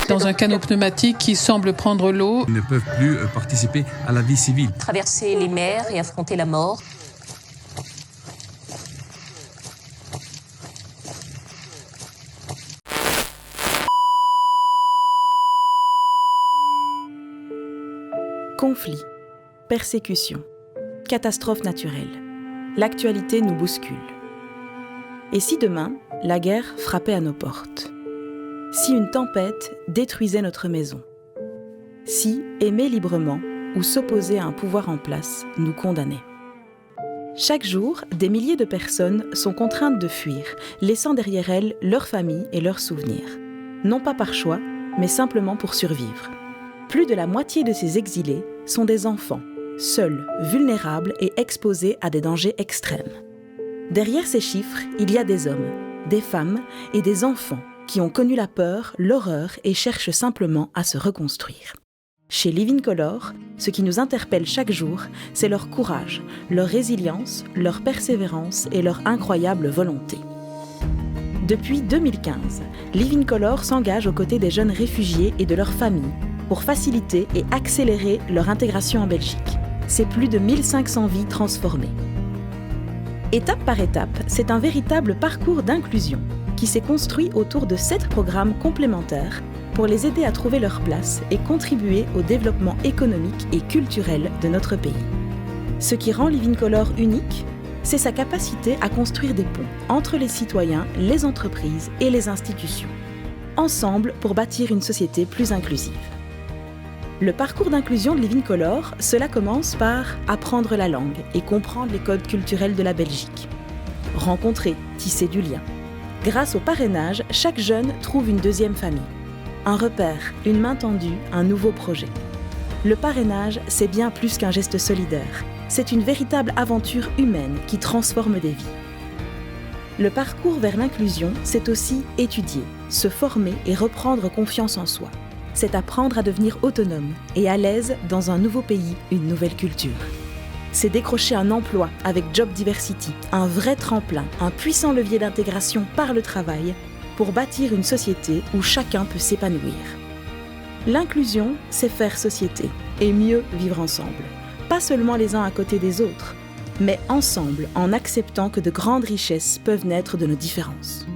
dans un canot pneumatique qui semble prendre l'eau. Ils ne peuvent plus participer à la vie civile. Traverser les mers et affronter la mort. Conflits, persécutions, catastrophes naturelles. L'actualité nous bouscule. Et si demain, la guerre frappait à nos portes ? Si une tempête détruisait notre maison ? Si aimer librement ou s'opposer à un pouvoir en place nous condamnait ? Chaque jour, des milliers de personnes sont contraintes de fuir, laissant derrière elles leurs familles et leurs souvenirs. Non pas par choix, mais simplement pour survivre. Plus de la moitié de ces exilés sont des enfants, seuls, vulnérables et exposés à des dangers extrêmes. Derrière ces chiffres, il y a des hommes, des femmes et des enfants qui ont connu la peur, l'horreur et cherchent simplement à se reconstruire. Chez Living Colour, ce qui nous interpelle chaque jour, c'est leur courage, leur résilience, leur persévérance et leur incroyable volonté. Depuis 2015, Living Colour s'engage aux côtés des jeunes réfugiés et de leurs familles pour faciliter et accélérer leur intégration en Belgique. C'est plus de 1500 vies transformées. Étape par étape, c'est un véritable parcours d'inclusion qui s'est construit autour de 7 programmes complémentaires pour les aider à trouver leur place et contribuer au développement économique et culturel de notre pays. Ce qui rend Living Colour unique, c'est sa capacité à construire des ponts entre les citoyens, les entreprises et les institutions, ensemble pour bâtir une société plus inclusive. Le parcours d'inclusion de Living Colour, cela commence par apprendre la langue et comprendre les codes culturels de la Belgique. Rencontrer, tisser du lien. Grâce au parrainage, chaque jeune trouve une deuxième famille. Un repère, une main tendue, un nouveau projet. Le parrainage, c'est bien plus qu'un geste solidaire. C'est une véritable aventure humaine qui transforme des vies. Le parcours vers l'inclusion, c'est aussi étudier, se former et reprendre confiance en soi. C'est apprendre à devenir autonome et à l'aise dans un nouveau pays, une nouvelle culture. C'est décrocher un emploi avec Job Diversity, un vrai tremplin, un puissant levier d'intégration par le travail pour bâtir une société où chacun peut s'épanouir. L'inclusion, c'est faire société et mieux vivre ensemble. Pas seulement les uns à côté des autres, mais ensemble en acceptant que de grandes richesses peuvent naître de nos différences.